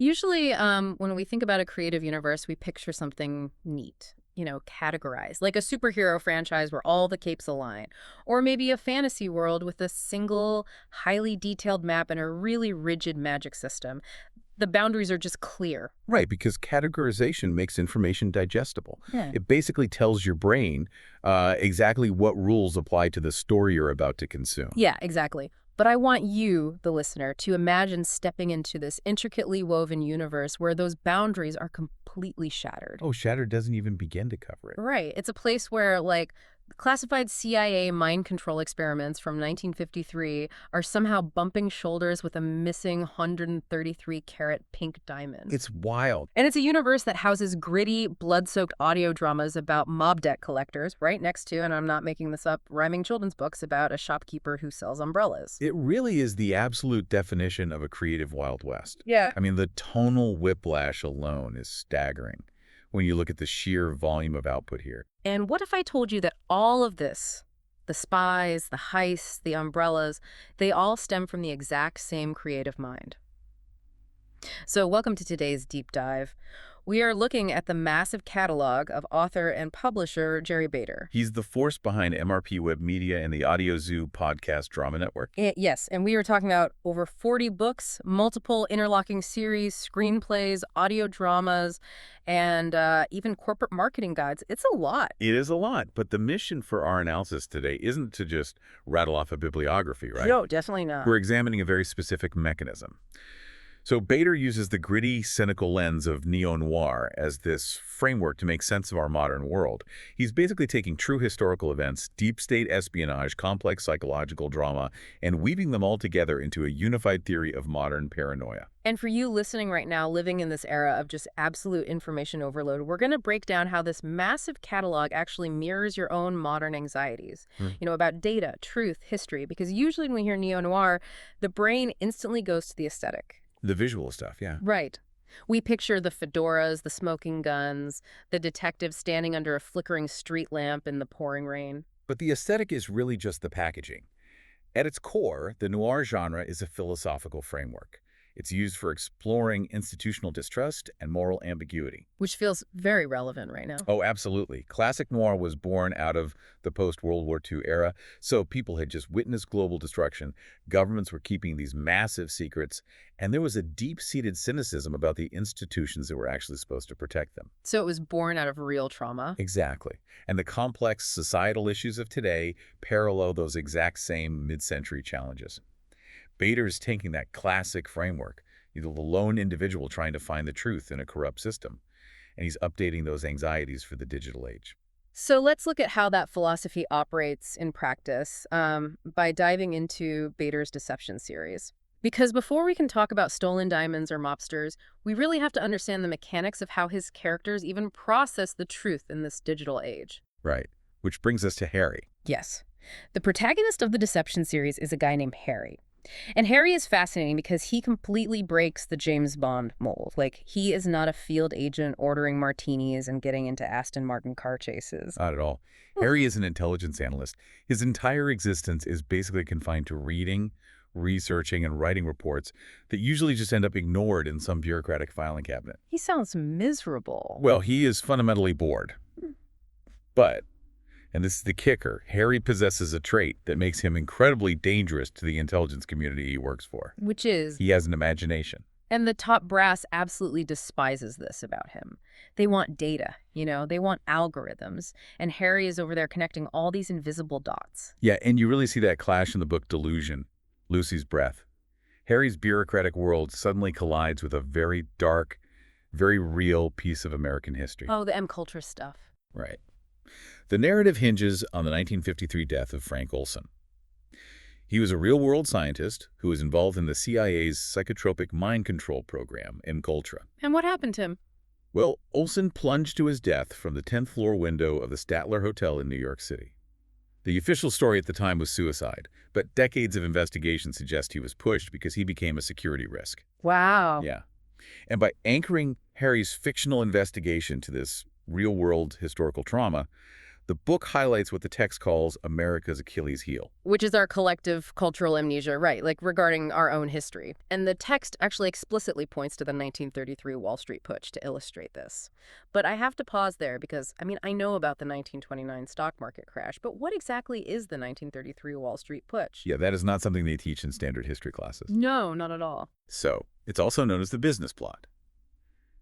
Usually, when we think about a creative universe, we picture something neat, categorized, like a superhero franchise where all the capes align, or maybe a fantasy world with a single, highly detailed map and a really rigid magic system. The boundaries are just clear. Right, because categorization makes information digestible. Yeah. It basically tells your brain exactly what rules apply to the story you're about to consume. Yeah, exactly. But I want you, the listener, to imagine stepping into this intricately woven universe where those boundaries are completely shattered. Oh, Shattered doesn't even begin to cover it. Right. It's a place where, like, classified CIA mind control experiments from 1953 are somehow bumping shoulders with a missing 133-carat pink diamond. It's wild. And it's a universe that houses gritty, blood-soaked audio dramas about mob debt collectors, right next to, and I'm not making this up, rhyming children's books about a shopkeeper who sells umbrellas. It really is the absolute definition of a creative Wild West. Yeah. I mean, the tonal whiplash alone is staggering when you look at the sheer volume of output here. And what if I told you that all of this, the spies, the heists, the umbrellas, they all stem from the exact same creative mind? So welcome to today's deep dive. We are looking at the massive catalog of author and publisher Jerry Bader. He's the force behind MRPwebmedia and the AudioZoo Podcast Drama Network. Yes, and we are talking about over 40 books, multiple interlocking series, screenplays, audio dramas, and even corporate marketing guides. It's a lot. It is a lot, but the mission for our analysis today isn't to just rattle off a bibliography, right? No, definitely not. We're examining a very specific mechanism. So Bader uses the gritty, cynical lens of Neo-Noir as this framework to make sense of our modern world. He's basically taking true historical events, deep-state espionage, complex psychological drama, and weaving them all together into a unified theory of modern paranoia. And for you listening right now, living in this era of just absolute information overload, we're going to break down how this massive catalog actually mirrors your own modern anxieties, about data, truth, history, because usually when we hear neo-noir, the brain instantly goes to the aesthetic. The visual stuff, yeah. Right. We picture the fedoras, the smoking guns, the detective standing under a flickering street lamp in the pouring rain. But the aesthetic is really just the packaging. At its core, the noir genre is a philosophical framework. It's used for exploring institutional distrust and moral ambiguity. Which feels very relevant right now. Oh, absolutely. Classic noir was born out of the post-World War II era, so people had just witnessed global destruction, governments were keeping these massive secrets, and there was a deep-seated cynicism about the institutions that were actually supposed to protect them. So it was born out of real trauma. Exactly. And the complex societal issues of today parallel those exact same mid-century challenges. Bader is taking that classic framework, the lone individual trying to find the truth in a corrupt system, and he's updating those anxieties for the digital age. So let's look at how that philosophy operates in practice by diving into Bader's Deception series. Because before we can talk about stolen diamonds or mobsters, we really have to understand the mechanics of how his characters even process the truth in this digital age. Right. Which brings us to Harry. Yes. The protagonist of the Deception series is a guy named Harry. And Harry is fascinating because he completely breaks the James Bond mold. Like, he is not a field agent ordering martinis and getting into Aston Martin car chases. Not at all. Harry is an intelligence analyst. His entire existence is basically confined to reading, researching, and writing reports that usually just end up ignored in some bureaucratic filing cabinet. He sounds miserable. Well, he is fundamentally bored. But, and this is the kicker, Harry possesses a trait that makes him incredibly dangerous to the intelligence community he works for. Which is? He has an imagination. And the top brass absolutely despises this about him. They want data, they want algorithms. And Harry is over there connecting all these invisible dots. Yeah, and you really see that clash in the book Delusion, Lucy's Breath. Harry's bureaucratic world suddenly collides with a very dark, very real piece of American history. Oh, the M-culture stuff. Right. The narrative hinges on the 1953 death of Frank Olson. He was a real-world scientist who was involved in the CIA's psychotropic mind control program, MKUltra. And what happened to him? Well, Olson plunged to his death from the 10th floor window of the Statler Hotel in New York City. The official story at the time was suicide, but decades of investigation suggest he was pushed because he became a security risk. Wow. Yeah. And by anchoring Harry's fictional investigation to this real-world historical trauma, The book highlights what the text calls America's Achilles heel. Which is our collective cultural amnesia, right, like regarding our own history. And the text actually explicitly points to the 1933 Wall Street putsch to illustrate this. But I have to pause there because, I know about the 1929 stock market crash, but what exactly is the 1933 Wall Street putsch? Yeah, that is not something they teach in standard history classes. No, not at all. So, it's also known as the business plot.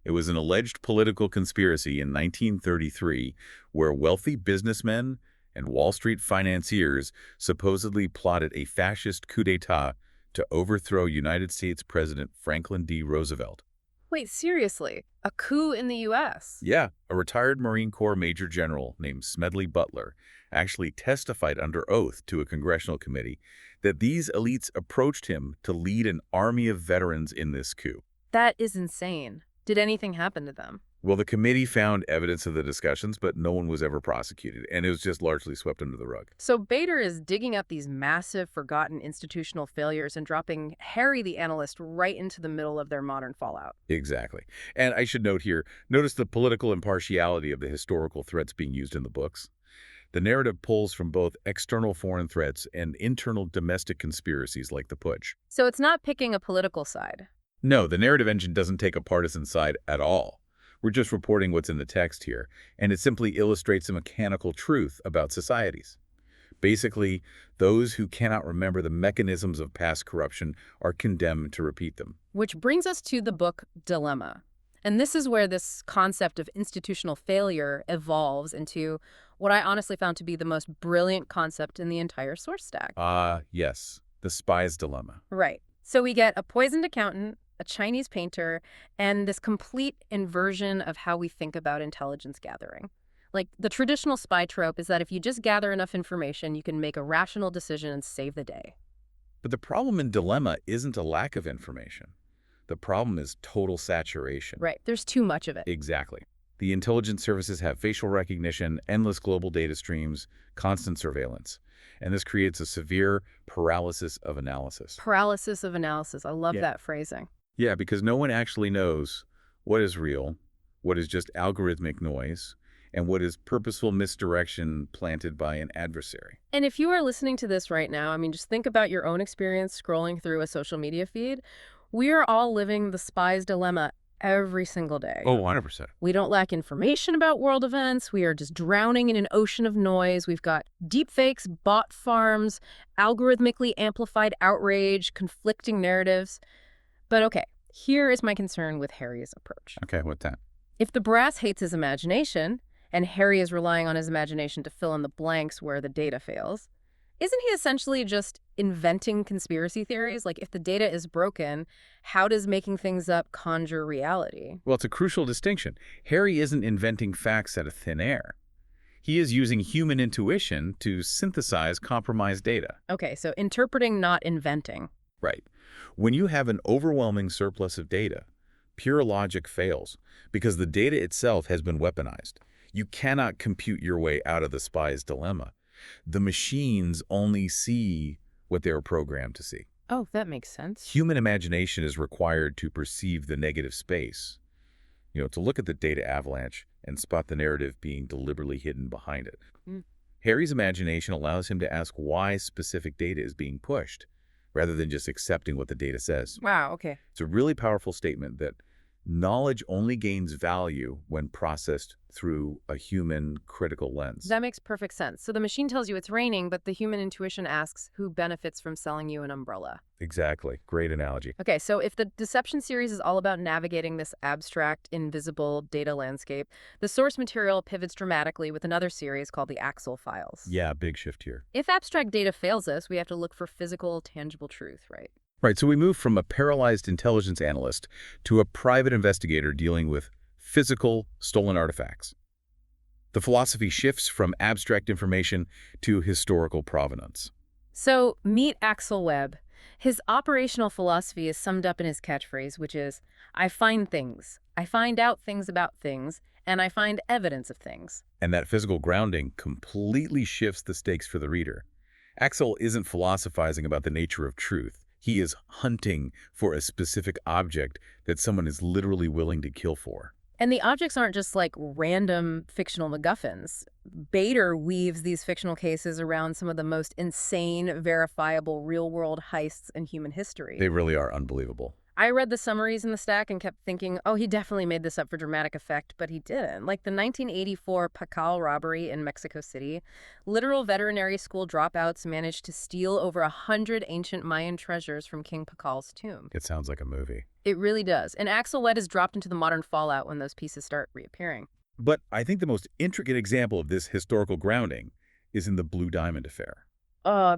It was an alleged political conspiracy in 1933 where wealthy businessmen and Wall Street financiers supposedly plotted a fascist coup d'etat to overthrow United States President Franklin D. Roosevelt. Wait, seriously? A coup in the U.S.? Yeah, a retired Marine Corps Major General named Smedley Butler actually testified under oath to a congressional committee that these elites approached him to lead an army of veterans in this coup. That is insane. Did anything happen to them? Well, the committee found evidence of the discussions, but no one was ever prosecuted, and it was just largely swept under the rug. So Bader is digging up these massive, forgotten institutional failures and dropping Harry the analyst right into the middle of their modern fallout. Exactly. And I should note here, notice the political impartiality of the historical threats being used in the books. The narrative pulls from both external foreign threats and internal domestic conspiracies like the putsch. So it's not picking a political side. No, the narrative engine doesn't take a partisan side at all. We're just reporting what's in the text here, and it simply illustrates a mechanical truth about societies. Basically, those who cannot remember the mechanisms of past corruption are condemned to repeat them. Which brings us to the book Dilemma. And this is where this concept of institutional failure evolves into what I honestly found to be the most brilliant concept in the entire source stack. Yes, the spy's dilemma. Right. So we get a poisoned accountant, a Chinese painter, and this complete inversion of how we think about intelligence gathering. Like, the traditional spy trope is that if you just gather enough information, you can make a rational decision and save the day. But the problem in Dilemma isn't a lack of information. The problem is total saturation. Right. There's too much of it. Exactly. The intelligence services have facial recognition, endless global data streams, constant surveillance. And this creates a severe paralysis of analysis. Paralysis of analysis. I love that phrasing. Yeah, because no one actually knows what is real, what is just algorithmic noise, and what is purposeful misdirection planted by an adversary. And if you are listening to this right now, just think about your own experience scrolling through a social media feed. We are all living the spy's dilemma every single day. Oh, 100%. We don't lack information about world events. We are just drowning in an ocean of noise. We've got deepfakes, bot farms, algorithmically amplified outrage, conflicting narratives. But okay, here is my concern with Harry's approach. Okay, what's that? If the brass hates his imagination, and Harry is relying on his imagination to fill in the blanks where the data fails, isn't he essentially just inventing conspiracy theories? Like, if the data is broken, how does making things up conjure reality? Well, it's a crucial distinction. Harry isn't inventing facts out of thin air. He is using human intuition to synthesize compromised data. Okay, so interpreting, not inventing. Right. When you have an overwhelming surplus of data, pure logic fails because the data itself has been weaponized. You cannot compute your way out of the spy's dilemma. The machines only see what they are programmed to see. Oh, that makes sense. Human imagination is required to perceive the negative space, to look at the data avalanche and spot the narrative being deliberately hidden behind it. Harry's imagination allows him to ask why specific data is being pushed, rather than just accepting what the data says. Wow, okay. It's a really powerful statement that knowledge only gains value when processed through a human critical lens. That makes perfect sense. So the machine tells you it's raining, but the human intuition asks who benefits from selling you an umbrella. Exactly. Great analogy. Okay, so if the Deception series is all about navigating this abstract, invisible data landscape, the source material pivots dramatically with another series called the Axel files. Yeah, big shift here. If abstract data fails us, we have to look for physical, tangible truth, right? Right, so we move from a paralyzed intelligence analyst to a private investigator dealing with physical, stolen artifacts. The philosophy shifts from abstract information to historical provenance. So, meet Axel Webb. His operational philosophy is summed up in his catchphrase, which is, I find things, I find out things about things, and I find evidence of things. And that physical grounding completely shifts the stakes for the reader. Axel isn't philosophizing about the nature of truth. He is hunting for a specific object that someone is literally willing to kill for. And the objects aren't just like random fictional MacGuffins. Bader weaves these fictional cases around some of the most insane, verifiable real-world heists in human history. They really are unbelievable. I read the summaries in the stack and kept thinking, oh, he definitely made this up for dramatic effect, but he didn't. Like the 1984 Pacal robbery in Mexico City, literal veterinary school dropouts managed to steal over 100 ancient Mayan treasures from King Pacal's tomb. It sounds like a movie. It really does. And Axel is dropped into the modern fallout when those pieces start reappearing. But I think the most intricate example of this historical grounding is in the Blue Diamond affair.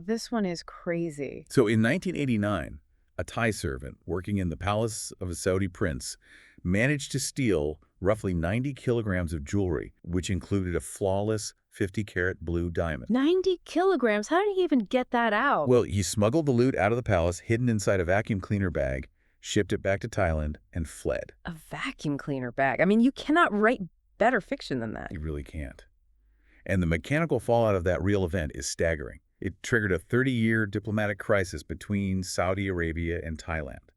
This one is crazy. So in 1989, a Thai servant working in the palace of a Saudi prince managed to steal roughly 90 kilograms of jewelry, which included a flawless 50-carat blue diamond. 90 kilograms? How did he even get that out? Well, he smuggled the loot out of the palace, hidden inside a vacuum cleaner bag, shipped it back to Thailand, and fled. A vacuum cleaner bag. I mean, you cannot write better fiction than that. You really can't. And the mechanical fallout of that real event is staggering. It triggered a 30-year diplomatic crisis between Saudi Arabia and Thailand.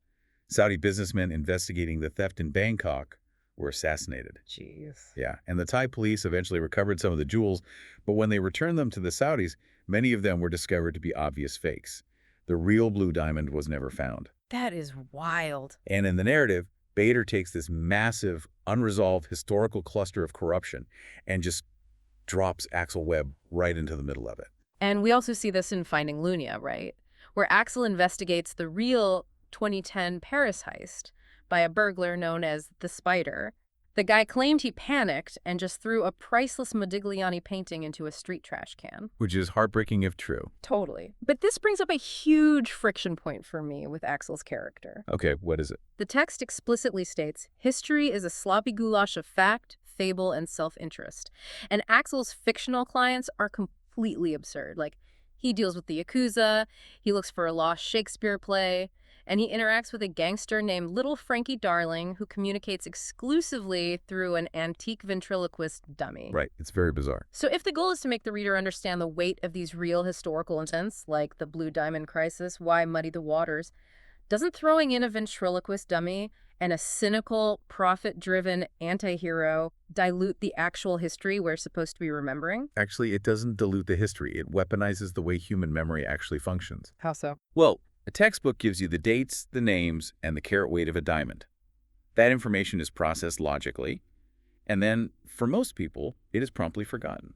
Saudi businessmen investigating the theft in Bangkok were assassinated. Jeez. Yeah, and the Thai police eventually recovered some of the jewels, but when they returned them to the Saudis, many of them were discovered to be obvious fakes. The real blue diamond was never found. That is wild. And in the narrative, Bader takes this massive, unresolved historical cluster of corruption and just drops Axel Webb right into the middle of it. And we also see this in Finding Lunia, right? Where Axel investigates the real 2010 Paris heist by a burglar known as the Spider. The guy claimed he panicked and just threw a priceless Modigliani painting into a street trash can. Which is heartbreaking if true. Totally. But this brings up a huge friction point for me with Axel's character. Okay, what is it? The text explicitly states, history is a sloppy goulash of fact, fable, and self-interest. And Axel's fictional clients are completely absurd. Like, he deals with the Yakuza, he looks for a lost Shakespeare play, and he interacts with a gangster named Little Frankie Darling who communicates exclusively through an antique ventriloquist dummy. Right, it's very bizarre. So if the goal is to make the reader understand the weight of these real historical events, like the Blue Diamond Crisis, why muddy the waters, doesn't throwing in a ventriloquist dummy and a cynical, profit-driven anti-hero dilute the actual history we're supposed to be remembering? Actually, it doesn't dilute the history. It weaponizes the way human memory actually functions. How so? Well, a textbook gives you the dates, the names, and the carat weight of a diamond. That information is processed logically, and then, for most people, it is promptly forgotten.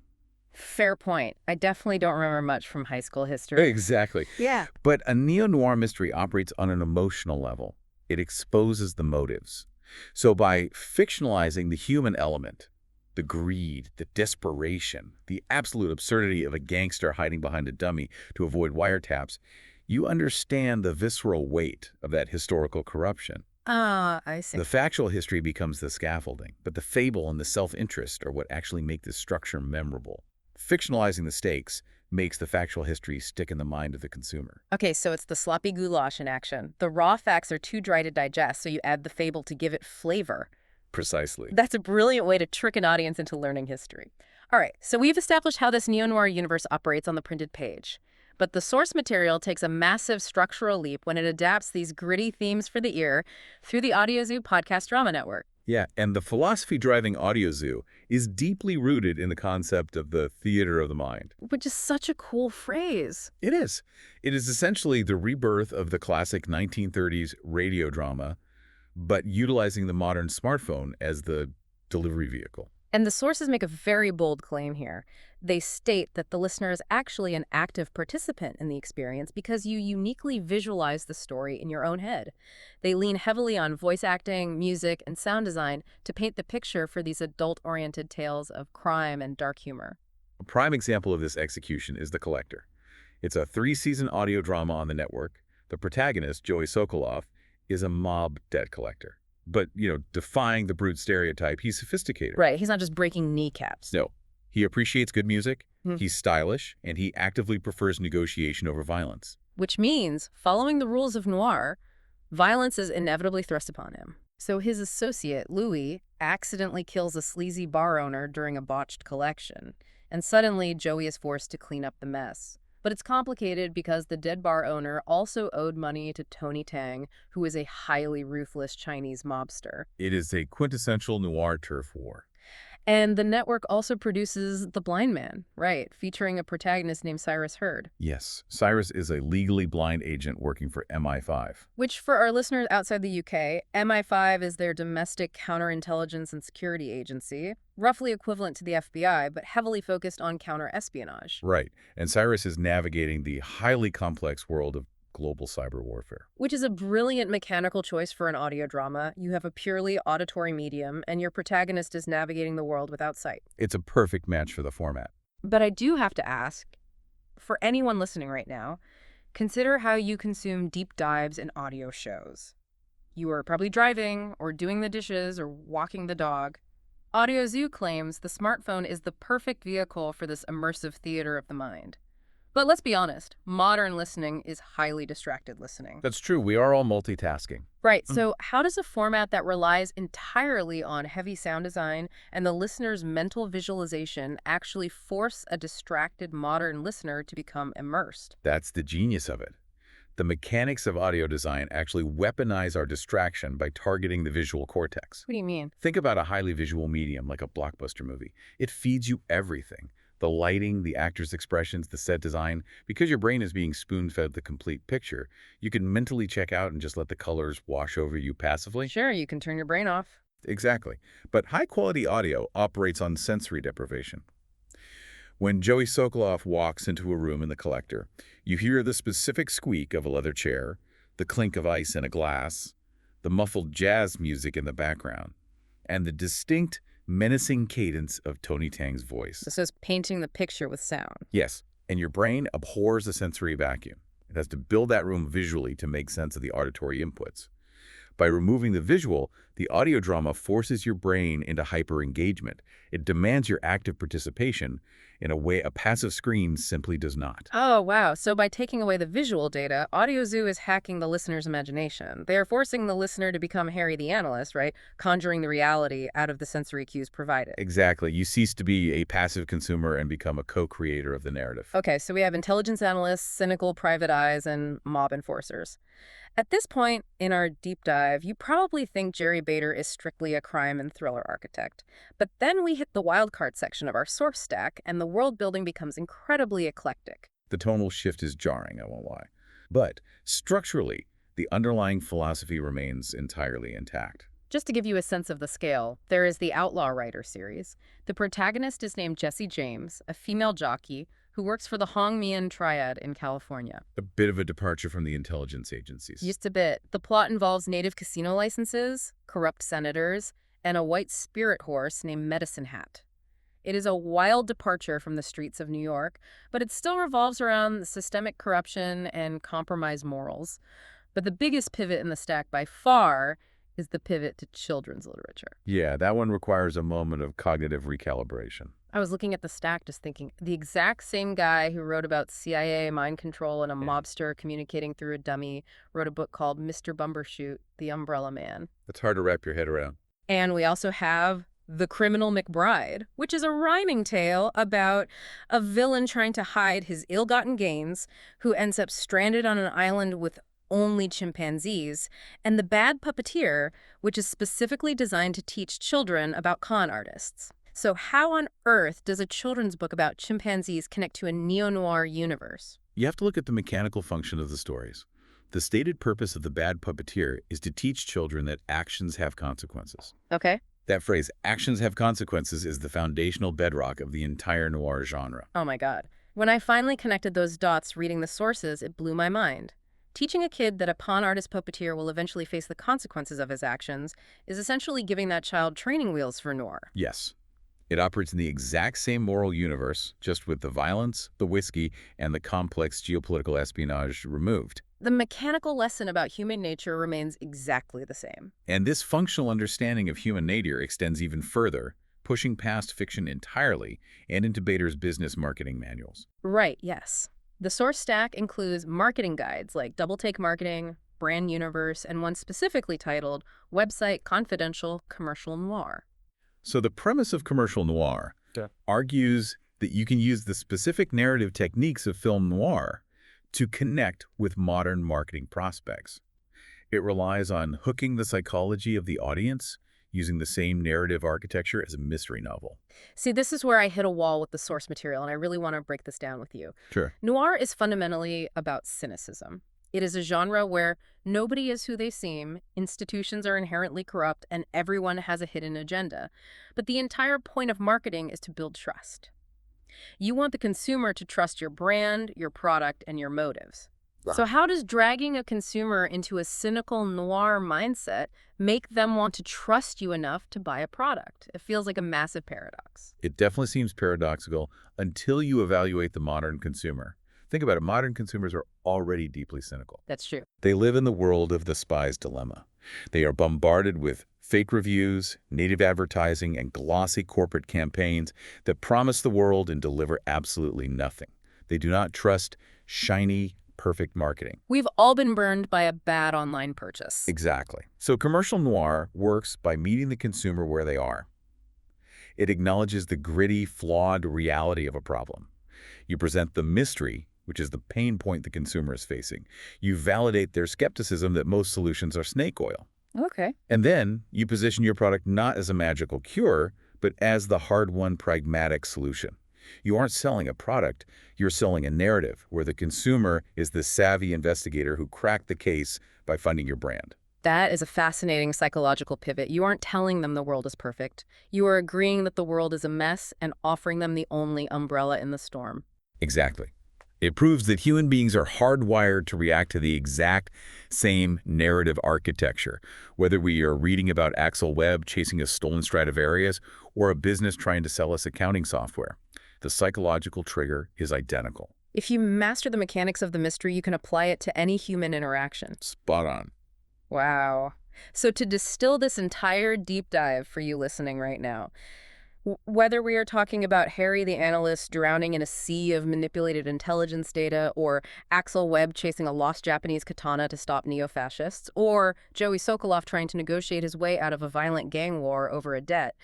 Fair point. I definitely don't remember much from high school history. Exactly. Yeah. But a neo-noir mystery operates on an emotional level. It exposes the motives. So by fictionalizing the human element, the greed, the desperation, the absolute absurdity of a gangster hiding behind a dummy to avoid wiretaps, you understand the visceral weight of that historical corruption. Ah, I see. The factual history becomes the scaffolding, but the fable and the self-interest are what actually make this structure memorable. Fictionalizing the stakes makes the factual history stick in the mind of the consumer. Okay, so it's the sloppy goulash in action. The raw facts are too dry to digest, so you add the fable to give it flavor. Precisely. That's a brilliant way to trick an audience into learning history. All right, so we've established how this neo-noir universe operates on the printed page. But the source material takes a massive structural leap when it adapts these gritty themes for the ear through the AudioZoo Podcast Drama Network. Yeah, and the philosophy driving AudioZoo is deeply rooted in the concept of the theater of the mind. Which is such a cool phrase. It is. It is essentially the rebirth of the classic 1930s radio drama, but utilizing the modern smartphone as the delivery vehicle. And the sources make a very bold claim here. They state that the listener is actually an active participant in the experience because you uniquely visualize the story in your own head. They lean heavily on voice acting, music, and sound design to paint the picture for these adult-oriented tales of crime and dark humor. A prime example of this execution is The Collector. It's a 3-season audio drama on the network. The protagonist, Joey Sokolov, is a mob debt collector. But, defying the brute stereotype, he's sophisticated. Right, he's not just breaking kneecaps. No. He appreciates good music, he's stylish, and he actively prefers negotiation over violence. Which means, following the rules of noir, violence is inevitably thrust upon him. So his associate, Louis, accidentally kills a sleazy bar owner during a botched collection, and suddenly Joey is forced to clean up the mess. But it's complicated because the dead bar owner also owed money to Tony Tang, who is a highly ruthless Chinese mobster. It is a quintessential noir turf war. And the network also produces The Blind Man, right, featuring a protagonist named Cyrus Hurd. Yes, Cyrus is a legally blind agent working for MI5. Which, for our listeners outside the UK, MI5 is their domestic counterintelligence and security agency, roughly equivalent to the FBI, but heavily focused on counter-espionage. Right, and Cyrus is navigating the highly complex world of global cyber warfare. Which is a brilliant mechanical choice for an audio drama. You have a purely auditory medium, and your protagonist is navigating the world without sight. It's a perfect match for the format. But I do have to ask, for anyone listening right now, consider how you consume deep dives in audio shows. You are probably driving, or doing the dishes, or walking the dog. AudioZoo claims the smartphone is the perfect vehicle for this immersive theater of the mind. But let's be honest, modern listening is highly distracted listening. That's true. We are all multitasking. Right, so how does a format that relies entirely on heavy sound design and the listener's mental visualization actually force a distracted modern listener to become immersed? That's the genius of it. The mechanics of audio design actually weaponize our distraction by targeting the visual cortex. What do you mean? Think about a highly visual medium like a blockbuster movie. It feeds you everything. The lighting, the actors' expressions, the set design. Because your brain is being spoon-fed the complete picture, you can mentally check out and just let the colors wash over you passively. Sure, you can turn your brain off. Exactly. But high-quality audio operates on sensory deprivation. When Joey Sokoloff walks into a room in The Collector, you hear the specific squeak of a leather chair, the clink of ice in a glass, the muffled jazz music in the background, and the distinct, menacing cadence of Tony Tang's voice. This is painting the picture with sound. Yes, and your brain abhors the sensory vacuum. It has to build that room visually to make sense of the auditory inputs. By removing the visual, the audio drama forces your brain into hyper-engagement. It demands your active participation in a way a passive screen simply does not. Oh, wow. So by taking away the visual data, AudioZoo is hacking the listener's imagination. They are forcing the listener to become Harry the analyst, right? Conjuring the reality out of the sensory cues provided. Exactly. You cease to be a passive consumer and become a co-creator of the narrative. Okay, so we have intelligence analysts, cynical private eyes, and mob enforcers. At this point in our deep dive, you probably think Jerry Bader is strictly a crime and thriller architect. But then we hit the wildcard section of our source stack, and the world building becomes incredibly eclectic. The tonal shift is jarring, I won't lie. But structurally, the underlying philosophy remains entirely intact. Just to give you a sense of the scale, there is the Outlaw Rider series. The protagonist is named Jessie James, a female jockey who works for the Hong-Mian Triad in California. A bit of a departure from the intelligence agencies. Just a bit. The plot involves native casino licenses, corrupt senators, and a white spirit horse named Medicine Hat. It is a wild departure from the streets of New York, but it still revolves around systemic corruption and compromised morals. But the biggest pivot in the stack by far is the pivot to children's literature. Yeah, that one requires a moment of cognitive recalibration. I was looking at the stack just thinking, the exact same guy who wrote about CIA mind control and a mobster communicating through a dummy wrote a book called Mr. Bumbershoot, The Umbrella Man. That's hard to wrap your head around. And we also have The Criminal McBride, which is a rhyming tale about a villain trying to hide his ill-gotten gains who ends up stranded on an island with only chimpanzees, and The Bad Puppeteer, which is specifically designed to teach children about con artists. So how on earth does a children's book about chimpanzees connect to a neo-noir universe? You have to look at the mechanical function of the stories. The stated purpose of The Bad Puppeteer is to teach children that actions have consequences. Okay. That phrase, actions have consequences, is the foundational bedrock of the entire noir genre. Oh my God. When I finally connected those dots reading the sources, it blew my mind. Teaching a kid that a con artist puppeteer will eventually face the consequences of his actions is essentially giving that child training wheels for noir. Yes. It operates in the exact same moral universe, just with the violence, the whiskey, and the complex geopolitical espionage removed. The mechanical lesson about human nature remains exactly the same. And this functional understanding of human nature extends even further, pushing past fiction entirely and into Bader's business marketing manuals. Right, yes. The source stack includes marketing guides like Double Take Marketing, Brand Universe, and one specifically titled Website Confidential Commercial Noir. So the premise of commercial noir argues that you can use the specific narrative techniques of film noir to connect with modern marketing prospects. It relies on hooking the psychology of the audience using the same narrative architecture as a mystery novel. See, this is where I hit a wall with the source material, and I really want to break this down with you. Sure. Noir is fundamentally about cynicism. It is a genre where nobody is who they seem, institutions are inherently corrupt, and everyone has a hidden agenda. But the entire point of marketing is to build trust. You want the consumer to trust your brand, your product, and your motives. So how does dragging a consumer into a cynical noir mindset make them want to trust you enough to buy a product? It feels like a massive paradox. It definitely seems paradoxical until you evaluate the modern consumer. Think about it. Modern consumers are already deeply cynical. That's true. They live in the world of the spy's dilemma. They are bombarded with fake reviews, native advertising, and glossy corporate campaigns that promise the world and deliver absolutely nothing. They do not trust shiny, perfect marketing. We've all been burned by a bad online purchase. Exactly. So commercial noir works by meeting the consumer where they are. It acknowledges the gritty, flawed reality of a problem. You present the mystery, which is the pain point the consumer is facing. You validate their skepticism that most solutions are snake oil. Okay. And then you position your product not as a magical cure, but as the hard-won pragmatic solution. You aren't selling a product, you're selling a narrative where the consumer is the savvy investigator who cracked the case by funding your brand. That is a fascinating psychological pivot. You aren't telling them the world is perfect. You are agreeing that the world is a mess and offering them the only umbrella in the storm. Exactly. It proves that human beings are hardwired to react to the exact same narrative architecture, whether we are reading about Axel chasing a stolen Stradivarius or a business trying to sell us accounting software. The psychological trigger is identical. If you master the mechanics of the mystery, you can apply it to any human interaction. Spot on. Wow. So to distill this entire deep dive for you listening right now, whether we are talking about Harry the analyst drowning in a sea of manipulated intelligence data, or Axel chasing a lost Japanese katana to stop neo-fascists, or Joey Sokolov trying to negotiate his way out of a violent gang war over a debt,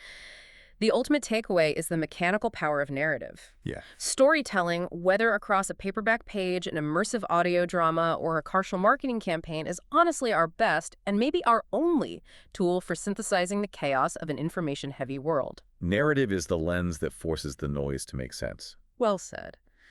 the ultimate takeaway is the mechanical power of narrative. Yeah. Storytelling, whether across a paperback page, an immersive audio drama, or a commercial marketing campaign, is honestly our best and maybe our only tool for synthesizing the chaos of an information-heavy world. Narrative is the lens that forces the noise to make sense. Well said.